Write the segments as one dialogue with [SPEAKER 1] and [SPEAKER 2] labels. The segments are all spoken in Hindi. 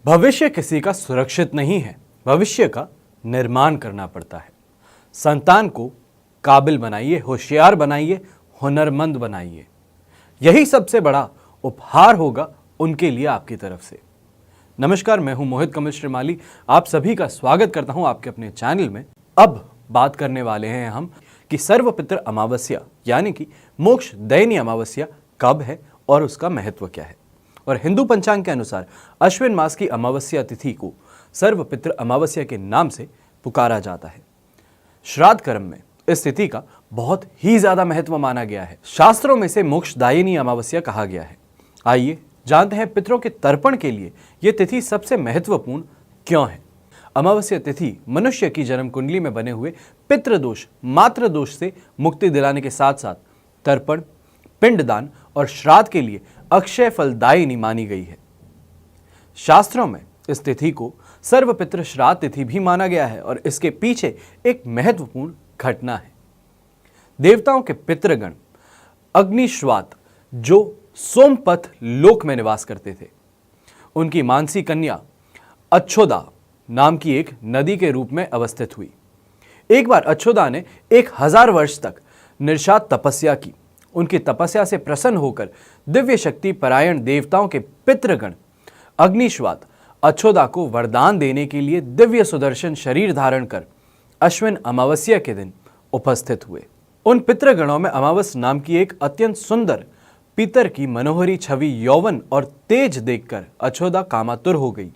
[SPEAKER 1] भविष्य किसी का सुरक्षित नहीं है, भविष्य का निर्माण करना पड़ता है। संतान को काबिल बनाइए, होशियार बनाइए, हुनरमंद बनाइए। यही सबसे बड़ा उपहार होगा उनके लिए आपकी तरफ से। नमस्कार, मैं हूं मोहित कमल श्रीमाली। आप सभी का स्वागत करता हूं आपके अपने चैनल में। अब बात करने वाले हैं हम कि सर्वपितृ अमावस्या यानी कि मोक्ष दयनी अमावस्या कब है और उसका महत्व क्या है। और हिंदू पंचांग के अनुसार अश्विन मास की अमावस्या तिथि को सर्वपितृ अमावस्या के नाम से पुकारा जाता है। श्राद्ध कर्म में इस तिथि का बहुत ही ज्यादा महत्व माना गया है। शास्त्रों में से मोक्षदायिनी अमावस्या कहा गया है। आइए जानते हैं पितरों के तर्पण के लिए यह तिथि सबसे महत्वपूर्ण क्यों है। अमावस्या तिथि मनुष्य की जन्म कुंडली में बने हुए पितृदोष, मातृदोष से मुक्ति दिलाने के साथ साथ तर्पण, पिंडदान और श्राद्ध के लिए अक्षय फलदायिनी मानी गई है। शास्त्रों में इस तिथि को सर्वपितृ श्राद्ध तिथि भी माना गया है और इसके पीछे एक महत्वपूर्ण घटना है। देवताओं के पितृगण अग्निश्वात जो सोमपथ लोक में निवास करते थे, उनकी मानसी कन्या अच्छोदा नाम की एक नदी के रूप में अवस्थित हुई। एक बार अच्छोदा ने 1000 वर्ष तक निर्शात तपस्या की। उनकी तपस्या से प्रसन्न होकर दिव्य शक्ति परायण देवताओं के पितृगण अग्निश्वात अच्छोदा को वरदान देने के लिए दिव्य सुदर्शन शरीर धारण कर अश्विन अमावस्या के दिन उपस्थित हुए। उन पितृगणों में अमावस नाम की एक अत्यंत सुंदर पीतर की मनोहरी छवि यौवन और तेज देखकर अच्छोदा कामातुर हो गई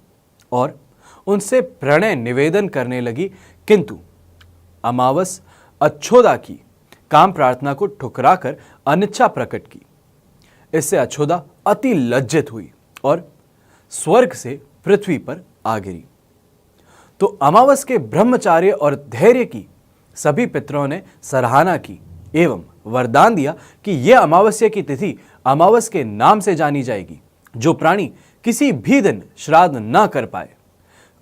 [SPEAKER 1] और उनसे प्रणय निवेदन करने लगी, किंतु अमावस अच्छोदा की काम प्रार्थना को ठुकराकर अनिच्छा प्रकट की। इससे अच्छोदा अति लज्जित हुई और स्वर्ग से पृथ्वी पर आ गिरी। तो अमावस के ब्रह्मचार्य और धैर्य की सभी पितरों ने सराहना की एवं वरदान दिया कि यह अमावस्या की तिथि अमावस के नाम से जानी जाएगी। जो प्राणी किसी भी दिन श्राद्ध न कर पाए,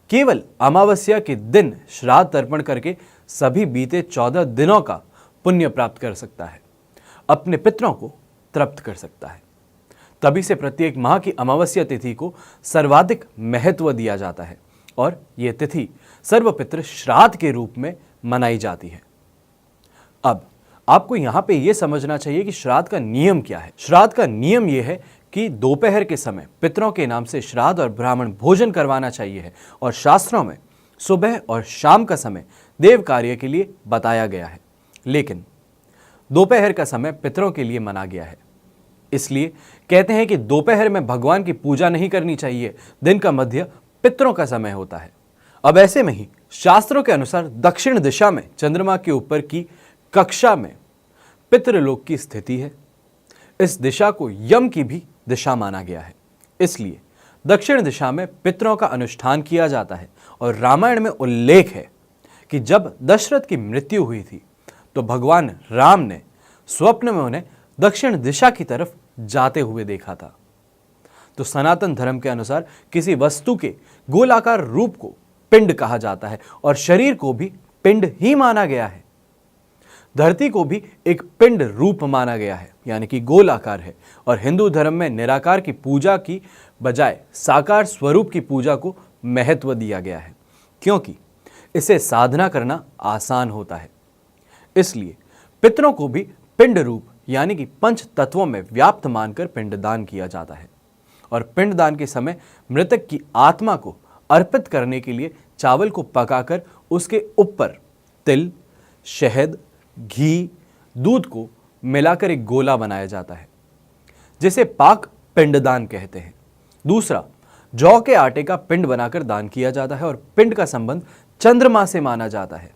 [SPEAKER 1] केवल अमावस्या के दिन श्राद्ध तर्पण करके सभी बीते 14 दिनों का पुण्य प्राप्त कर सकता है, अपने पितरों को तृप्त कर सकता है। तभी से प्रत्येक माह की अमावस्या तिथि को सर्वाधिक महत्व दिया जाता है और यह तिथि सर्वपितृ श्राद्ध के रूप में मनाई जाती है। अब आपको यहां पे यह समझना चाहिए कि श्राद्ध का नियम क्या है। श्राद्ध का नियम यह है कि दोपहर के समय पितरों के नाम से श्राद्ध और ब्राह्मण भोजन करवाना चाहिए है और शास्त्रों में सुबह और शाम का समय देव कार्य के लिए बताया गया है, लेकिन दोपहर का समय पितरों के लिए माना गया है। इसलिए कहते हैं कि दोपहर में भगवान की पूजा नहीं करनी चाहिए, दिन का मध्य पितरों का समय होता है। अब ऐसे में ही शास्त्रों के अनुसार दक्षिण दिशा में चंद्रमा के ऊपर की कक्षा में पितृलोक की स्थिति है। इस दिशा को यम की भी दिशा माना गया है, इसलिए दक्षिण दिशा में पितरों का अनुष्ठान किया जाता है। और रामायण में उल्लेख है कि जब दशरथ की मृत्यु हुई थी तो भगवान राम ने स्वप्न में उन्हें दक्षिण दिशा की तरफ जाते हुए देखा था। तो सनातन धर्म के अनुसार किसी वस्तु के गोलाकार रूप को पिंड कहा जाता है और शरीर को भी पिंड ही माना गया है। धरती को भी एक पिंड रूप माना गया है, यानी कि गोलाकार है। और हिंदू धर्म में निराकार की पूजा की बजाय साकार स्वरूप की पूजा को महत्व दिया गया है, क्योंकि इसे साधना करना आसान होता है। इसलिए पितरों को भी पिंड रूप यानी कि पंच तत्वों में व्याप्त मानकर पिंडदान किया जाता है। और पिंडदान के समय मृतक की आत्मा को अर्पित करने के लिए चावल को पकाकर उसके ऊपर तिल, शहद, घी, दूध को मिलाकर एक गोला बनाया जाता है, जिसे पाक पिंडदान कहते हैं। दूसरा, जौ के आटे का पिंड बनाकर दान किया जाता है और पिंड का संबंध चंद्रमा से माना जाता है।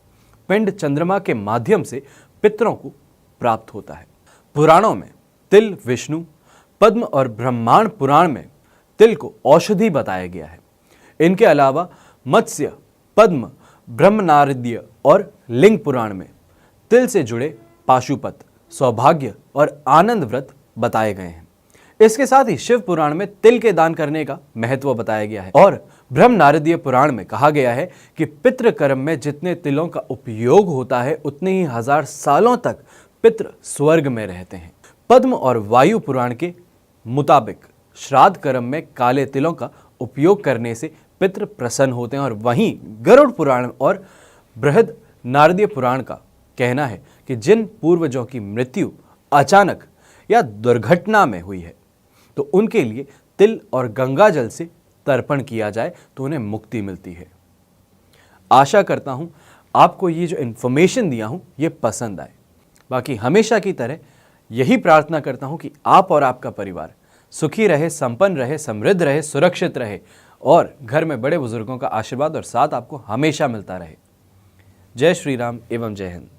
[SPEAKER 1] पिंड चंद्रमा के माध्यम से पितरों को प्राप्त होता है। पुराणों में तिल विष्णु, पद्म और ब्रह्मांड पुराण में तिल को औषधि बताया गया है। इनके अलावा मत्स्य, पद्म, ब्रह्मनारद्य और लिंग पुराण में तिल से जुड़े पाशुपत, सौभाग्य और आनंद व्रत बताए गए हैं। इसके साथ ही शिव पुराण में तिल के दान करने का महत्व बताया गया है और ब्रह्मनारदीय पुराण में कहा गया है कि पितृ कर्म में जितने तिलों का उपयोग होता है उतने ही 1000 सालों तक पितृ स्वर्ग में रहते हैं। पद्म और वायु पुराण के मुताबिक श्राद्ध कर्म में काले तिलों का उपयोग करने से पितृ प्रसन्न होते हैं। और वहीं गरुड़ पुराण और बृहद नारदीय पुराण का कहना है कि जिन पूर्वजों की मृत्यु अचानक या दुर्घटना में हुई है तो उनके लिए तिल और गंगा जल से तर्पण किया जाए तो उन्हें मुक्ति मिलती है। आशा करता हूं आपको ये जो इन्फॉर्मेशन दिया हूं ये पसंद आए। बाकी हमेशा की तरह यही प्रार्थना करता हूं कि आप और आपका परिवार सुखी रहे, संपन्न रहे, समृद्ध रहे, सुरक्षित रहे और घर में बड़े बुजुर्गों का आशीर्वाद और साथ आपको हमेशा मिलता रहे। जय श्री राम एवं जय हिंद।